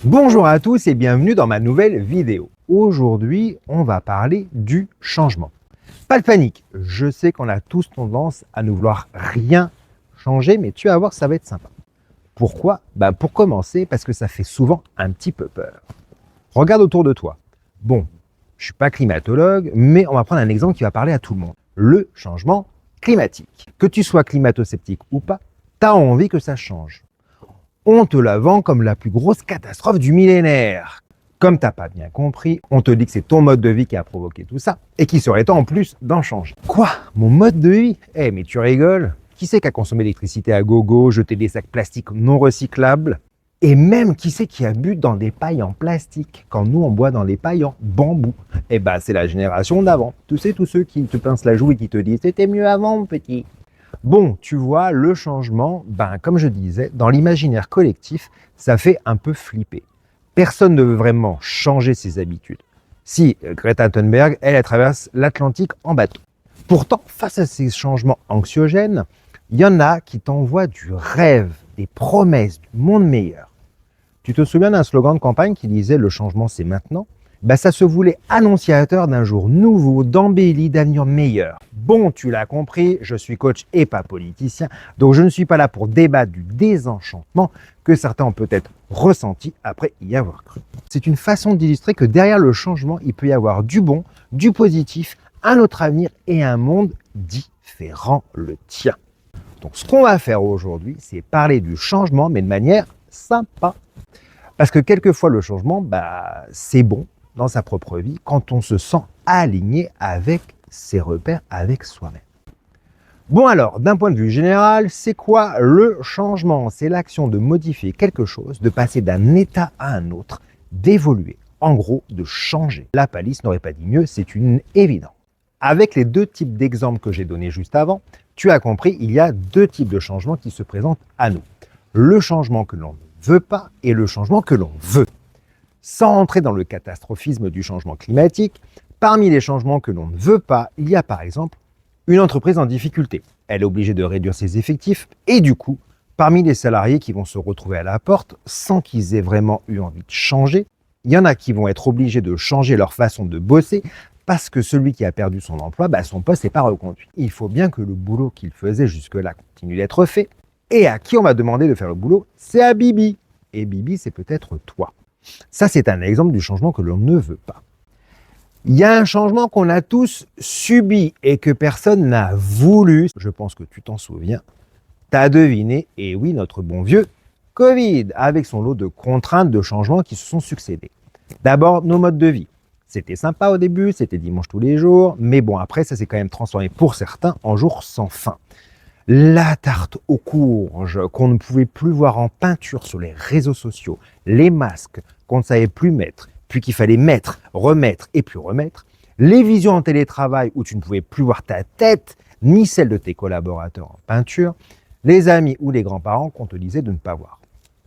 Bonjour à tous et bienvenue dans ma nouvelle vidéo. Aujourd'hui, on va parler du changement. Pas de panique, je sais qu'on a tous tendance à ne vouloir rien changer, mais tu vas voir, ça va être sympa. Pourquoi? Pour commencer, parce que ça fait souvent un petit peu peur. Regarde autour de toi. Bon, je ne suis pas climatologue, mais on va prendre un exemple qui va parler à tout le monde. Le changement climatique. Que tu sois climato-sceptique ou pas, tu as envie que ça change. On te la vend comme la plus grosse catastrophe du millénaire. Comme t'as pas bien compris, on te dit que c'est ton mode de vie qui a provoqué tout ça, et qu'il serait temps en plus d'en changer. Quoi? Mon mode de vie? Mais tu rigoles? Qui c'est qui a consommé l'électricité à gogo, jeté des sacs plastiques non recyclables? Et même qui c'est qui a bu dans des pailles en plastique, quand nous on boit dans des pailles en bambou? C'est la génération d'avant. Tu sais, tous ceux qui te pincent la joue et qui te disent « c'était mieux avant, mon petit ». Bon, tu vois, le changement, comme je disais, dans l'imaginaire collectif, ça fait un peu flipper. Personne ne veut vraiment changer ses habitudes. Si Greta Thunberg, elle traverse l'Atlantique en bateau. Pourtant, face à ces changements anxiogènes, il y en a qui t'envoient du rêve, des promesses, du monde meilleur. Tu te souviens d'un slogan de campagne qui disait « Le changement, c'est maintenant » Ça se voulait annonciateur d'un jour nouveau, d'embelli, d'avenir meilleur. Bon, tu l'as compris, je suis coach et pas politicien, donc je ne suis pas là pour débattre du désenchantement que certains ont peut-être ressenti après y avoir cru. C'est une façon d'illustrer que derrière le changement, il peut y avoir du bon, du positif, un autre avenir et un monde différent, le tien. Donc ce qu'on va faire aujourd'hui, c'est parler du changement, mais de manière sympa. Parce que quelquefois, le changement, c'est bon dans sa propre vie quand on se sent aligné avec ses repères, avec soi-même. Bon alors, d'un point de vue général, c'est quoi le changement? C'est l'action de modifier quelque chose, de passer d'un état à un autre, d'évoluer, en gros, de changer. La palisse n'aurait pas dit mieux, c'est une évidence. Avec les deux types d'exemples que j'ai donnés juste avant, tu as compris, il y a deux types de changements qui se présentent à nous. Le changement que l'on ne veut pas et le changement que l'on veut. Sans entrer dans le catastrophisme du changement climatique, parmi les changements que l'on ne veut pas, il y a par exemple une entreprise en difficulté. Elle est obligée de réduire ses effectifs et du coup, parmi les salariés qui vont se retrouver à la porte sans qu'ils aient vraiment eu envie de changer, il y en a qui vont être obligés de changer leur façon de bosser parce que celui qui a perdu son emploi, son poste n'est pas reconduit. Il faut bien que le boulot qu'il faisait jusque-là continue d'être fait. Et à qui on va demander de faire le boulot? C'est à Bibi. Et Bibi, c'est peut-être toi. Ça, c'est un exemple du changement que l'on ne veut pas. Il y a un changement qu'on a tous subi et que personne n'a voulu. Je pense que tu t'en souviens. T'as deviné, et oui, notre bon vieux Covid, avec son lot de contraintes, de changements qui se sont succédés. D'abord, nos modes de vie. C'était sympa au début, c'était dimanche tous les jours, mais bon, après, ça s'est quand même transformé pour certains en jours sans fin. La tarte aux courges qu'on ne pouvait plus voir en peinture sur les réseaux sociaux, les masques qu'on ne savait plus mettre, puis qu'il fallait mettre, remettre et puis remettre, les visions en télétravail où tu ne pouvais plus voir ta tête ni celle de tes collaborateurs en peinture, les amis ou les grands-parents qu'on te disait de ne pas voir.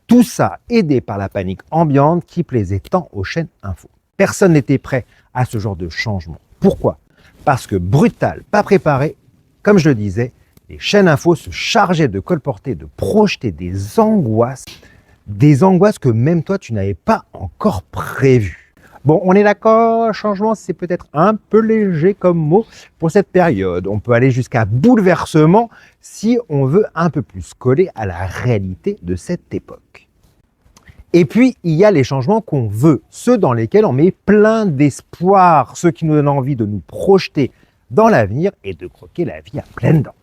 Tout ça aidé par la panique ambiante qui plaisait tant aux chaînes info. Personne n'était prêt à ce genre de changement. Pourquoi? Parce que brutal, pas préparé, comme je le disais, les chaînes info se chargeaient de colporter, de projeter des angoisses que même toi, tu n'avais pas encore prévues. Bon, on est d'accord, changement, c'est peut-être un peu léger comme mot pour cette période. On peut aller jusqu'à bouleversement si on veut un peu plus coller à la réalité de cette époque. Et puis, il y a les changements qu'on veut, ceux dans lesquels on met plein d'espoir, ceux qui nous donnent envie de nous projeter dans l'avenir et de croquer la vie à pleines dents.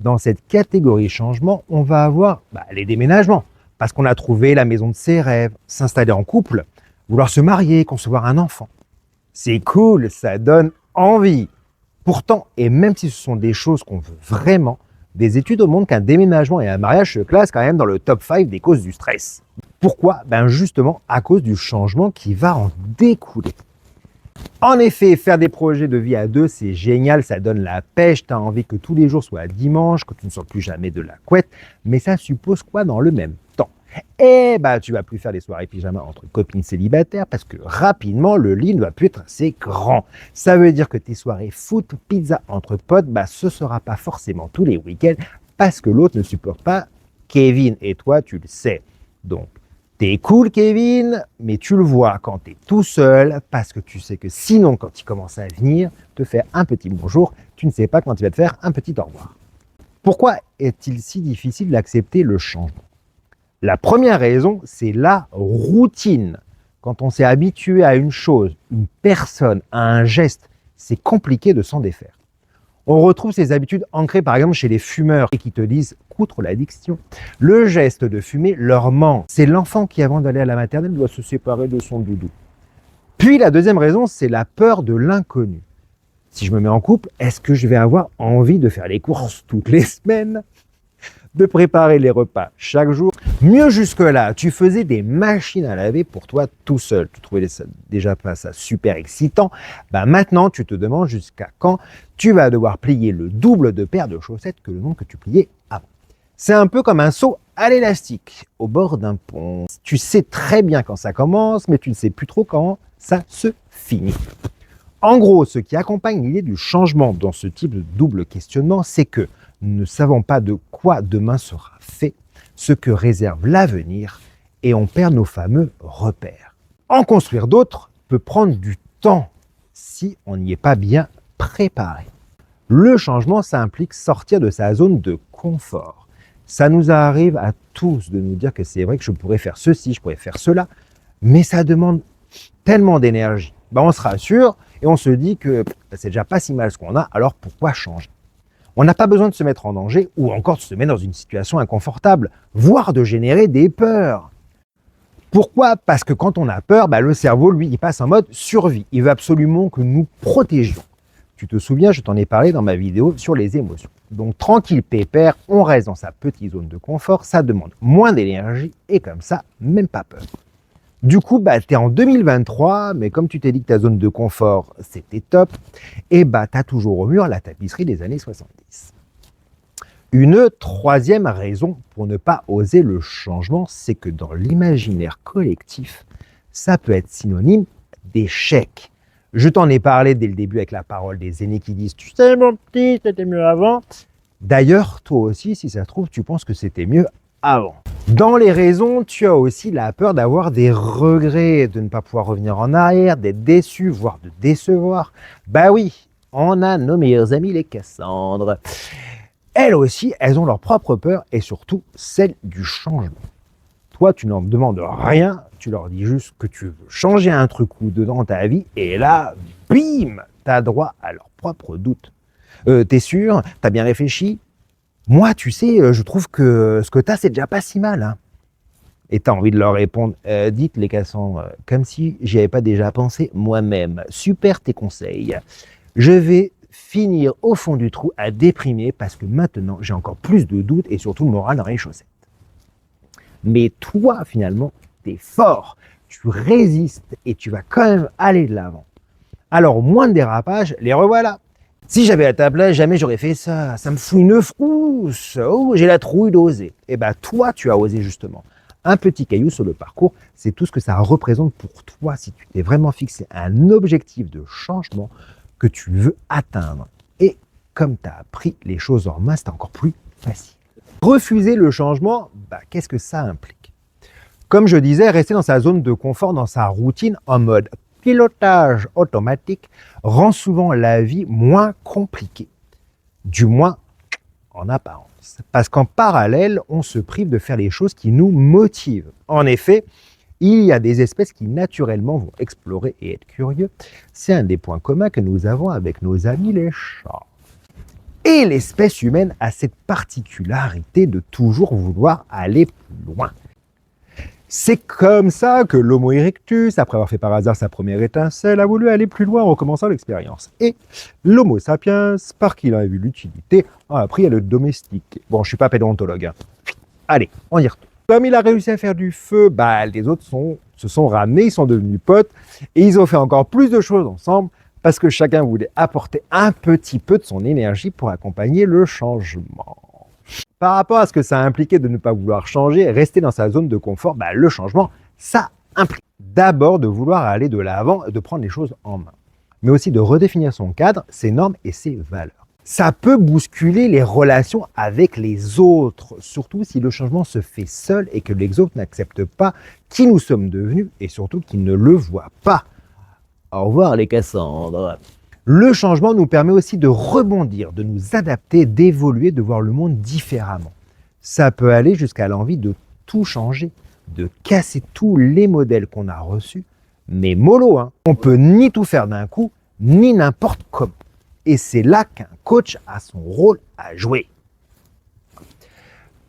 Dans cette catégorie changement, on va avoir les déménagements, parce qu'on a trouvé la maison de ses rêves, s'installer en couple, vouloir se marier, concevoir un enfant. C'est cool, ça donne envie. Pourtant, et même si ce sont des choses qu'on veut vraiment, des études montrent qu'un déménagement et un mariage se classent quand même dans le top 5 des causes du stress. Pourquoi? Justement à cause du changement qui va en découler. En effet, faire des projets de vie à deux, c'est génial, ça donne la pêche, tu as envie que tous les jours soient dimanche, que tu ne sortes plus jamais de la couette, mais ça suppose quoi dans le même temps? Tu vas plus faire des soirées pyjama entre copines célibataires parce que rapidement, le lit ne va plus être assez grand. Ça veut dire que tes soirées foot, pizza entre potes, ce sera pas forcément tous les week-ends parce que l'autre ne supporte pas Kevin et toi, tu le sais. Donc, T'es cool, Kevin, mais tu le vois quand t'es tout seul, parce que tu sais que sinon, quand il commence à venir, te faire un petit bonjour, tu ne sais pas quand il va te faire un petit au revoir. Pourquoi est-il si difficile d'accepter le changement? La première raison, c'est la routine. Quand on s'est habitué à une chose, une personne, à un geste, c'est compliqué de s'en défaire. On retrouve ces habitudes ancrées par exemple chez les fumeurs et qui te disent qu'outre l'addiction, le geste de fumer leur manque. C'est l'enfant qui avant d'aller à la maternelle doit se séparer de son doudou. Puis la deuxième raison, c'est la peur de l'inconnu. Si je me mets en couple, est-ce que je vais avoir envie de faire les courses toutes les semaines? De préparer les repas chaque jour? Mieux jusque-là, tu faisais des machines à laver pour toi tout seul. Tu trouvais déjà pas ça super excitant. Maintenant, tu te demandes jusqu'à quand tu vas devoir plier le double de paires de chaussettes que le nombre que tu pliais avant. C'est un peu comme un saut à l'élastique au bord d'un pont. Tu sais très bien quand ça commence, mais tu ne sais plus trop quand ça se finit. En gros, ce qui accompagne l'idée du changement dans ce type de double questionnement, c'est que nous ne savons pas de quoi demain sera fait, ce que réserve l'avenir, et on perd nos fameux repères. En construire d'autres peut prendre du temps si on n'y est pas bien préparé. Le changement, ça implique sortir de sa zone de confort. Ça nous arrive à tous de nous dire que c'est vrai que je pourrais faire ceci, je pourrais faire cela, mais ça demande tellement d'énergie. On se rassure et on se dit que c'est déjà pas si mal ce qu'on a, alors pourquoi changer? On n'a pas besoin de se mettre en danger ou encore de se mettre dans une situation inconfortable, voire de générer des peurs. Pourquoi? Parce que quand on a peur, le cerveau, lui, il passe en mode survie. Il veut absolument que nous protégions. Tu te souviens, je t'en ai parlé dans ma vidéo sur les émotions. Donc tranquille, pépère, on reste dans sa petite zone de confort, ça demande moins d'énergie et comme ça, même pas peur. Du coup, tu es en 2023, mais comme tu t'es dit que ta zone de confort, c'était top, et tu as toujours au mur la tapisserie des années 70. Une troisième raison pour ne pas oser le changement, c'est que dans l'imaginaire collectif, ça peut être synonyme d'échec. Je t'en ai parlé dès le début avec la parole des aînés qui disent « Tu sais mon petit, c'était mieux avant ». D'ailleurs, toi aussi, si ça se trouve, tu penses que c'était mieux avant. Dans les raisons, tu as aussi la peur d'avoir des regrets, de ne pas pouvoir revenir en arrière, d'être déçu, voire de décevoir. Oui, on a nos meilleurs amis les Cassandres. Elles aussi, elles ont leur propre peur et surtout celle du changement. Toi, tu n'en demandes rien, tu leur dis juste que tu veux changer un truc ou deux dans ta vie et là, bim, tu as droit à leurs propres doutes. T'es sûr? T'as bien réfléchi? Moi, tu sais, je trouve que ce que t'as, c'est déjà pas si mal. Hein. Et t'as envie de leur répondre, dites les Cassandres, comme si j'y avais pas déjà pensé moi-même. Super tes conseils. Je vais finir au fond du trou à déprimer parce que maintenant, j'ai encore plus de doutes et surtout le moral dans les chaussettes. Mais toi, finalement, t'es fort. Tu résistes et tu vas quand même aller de l'avant. Alors, moins de dérapages, les revoilà. Si j'avais à ta place, jamais j'aurais fait ça. Ça me fout une frousse. Oh, j'ai la trouille d'oser. Toi, tu as osé justement. Un petit caillou sur le parcours, c'est tout ce que ça représente pour toi si tu t'es vraiment fixé un objectif de changement que tu veux atteindre. Et comme tu as pris les choses en main, c'est encore plus facile. Refuser le changement, qu'est-ce que ça implique? Comme je disais, rester dans sa zone de confort, dans sa routine, en mode pilotage automatique rend souvent la vie moins compliquée, du moins en apparence. Parce qu'en parallèle, on se prive de faire les choses qui nous motivent. En effet, il y a des espèces qui naturellement vont explorer et être curieux. C'est un des points communs que nous avons avec nos amis les chats. Et l'espèce humaine a cette particularité de toujours vouloir aller plus loin. C'est comme ça que l'Homo erectus, après avoir fait par hasard sa première étincelle, a voulu aller plus loin en recommençant l'expérience. Et l'Homo sapiens, parce qu'il a vu l'utilité, a appris à le domestiquer. Bon, je suis pas paléontologue. Hein. Allez, on y retourne. Comme il a réussi à faire du feu, les autres se sont ramenés, ils sont devenus potes, et ils ont fait encore plus de choses ensemble, parce que chacun voulait apporter un petit peu de son énergie pour accompagner le changement. Par rapport à ce que ça impliquait de ne pas vouloir changer, rester dans sa zone de confort, le changement, ça implique d'abord de vouloir aller de l'avant et de prendre les choses en main. Mais aussi de redéfinir son cadre, ses normes et ses valeurs. Ça peut bousculer les relations avec les autres, surtout si le changement se fait seul et que les autres n'acceptent pas qui nous sommes devenus et surtout qu'ils ne le voient pas. Au revoir les Cassandres. Le changement nous permet aussi de rebondir, de nous adapter, d'évoluer, de voir le monde différemment. Ça peut aller jusqu'à l'envie de tout changer, de casser tous les modèles qu'on a reçus. Mais mollo, hein, on peut ni tout faire d'un coup, ni n'importe comment. Et c'est là qu'un coach a son rôle à jouer.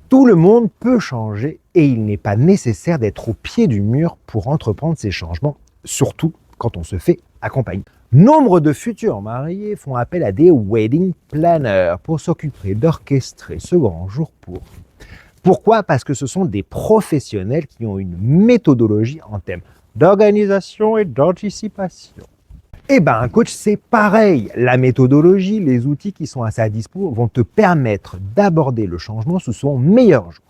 Tout le monde peut changer et il n'est pas nécessaire d'être au pied du mur pour entreprendre ces changements, surtout quand on se fait accompagner. Nombre de futurs mariés font appel à des wedding planners pour s'occuper d'orchestrer ce grand jour pour eux. Pourquoi? Parce que ce sont des professionnels qui ont une méthodologie en thème d'organisation et d'anticipation. Eh bien, un coach, c'est pareil. La méthodologie, les outils qui sont à sa disposition vont te permettre d'aborder le changement sous son meilleur jour.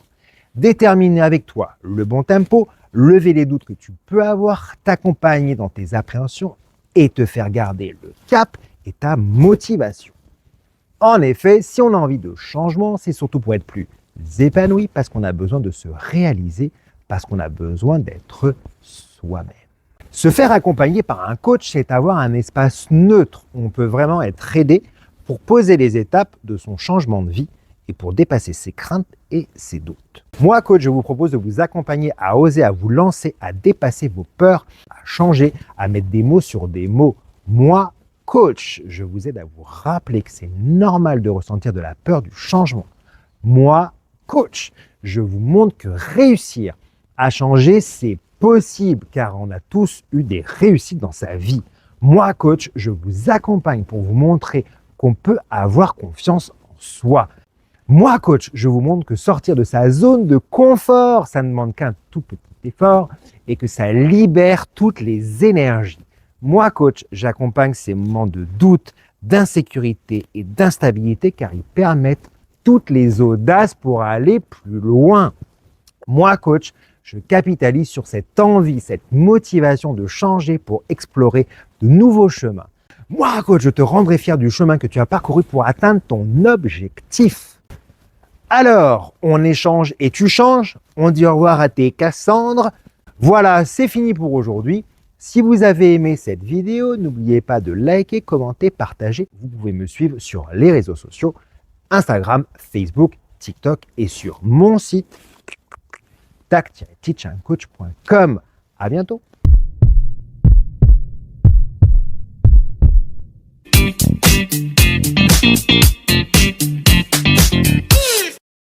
Déterminer avec toi le bon tempo, lever les doutes que tu peux avoir, t'accompagner dans tes appréhensions et te faire garder le cap et ta motivation. En effet, si on a envie de changement, c'est surtout pour être plus épanoui, parce qu'on a besoin de se réaliser, parce qu'on a besoin d'être soi-même. Se faire accompagner par un coach, c'est avoir un espace neutre où on peut vraiment être aidé pour poser les étapes de son changement de vie et pour dépasser ses craintes et ses doutes. Moi, coach, je vous propose de vous accompagner à oser, à vous lancer, à dépasser vos peurs, à changer, à mettre des mots sur des mots. Moi, coach, je vous aide à vous rappeler que c'est normal de ressentir de la peur du changement. Moi, coach, je vous montre que réussir à changer, c'est possible, car on a tous eu des réussites dans sa vie. Moi, coach, je vous accompagne pour vous montrer qu'on peut avoir confiance en soi. Moi, coach, je vous montre que sortir de sa zone de confort, ça ne demande qu'un tout petit effort et que ça libère toutes les énergies. Moi, coach, j'accompagne ces moments de doute, d'insécurité et d'instabilité car ils permettent toutes les audaces pour aller plus loin. Moi, coach, je capitalise sur cette envie, cette motivation de changer pour explorer de nouveaux chemins. Moi, coach, je te rendrai fier du chemin que tu as parcouru pour atteindre ton objectif. Alors, on échange et tu changes. On dit au revoir à tes Cassandres. Voilà, c'est fini pour aujourd'hui. Si vous avez aimé cette vidéo, n'oubliez pas de liker, commenter, partager. Vous pouvez me suivre sur les réseaux sociaux, Instagram, Facebook, TikTok et sur mon site tac-teachandcoach.com. À bientôt.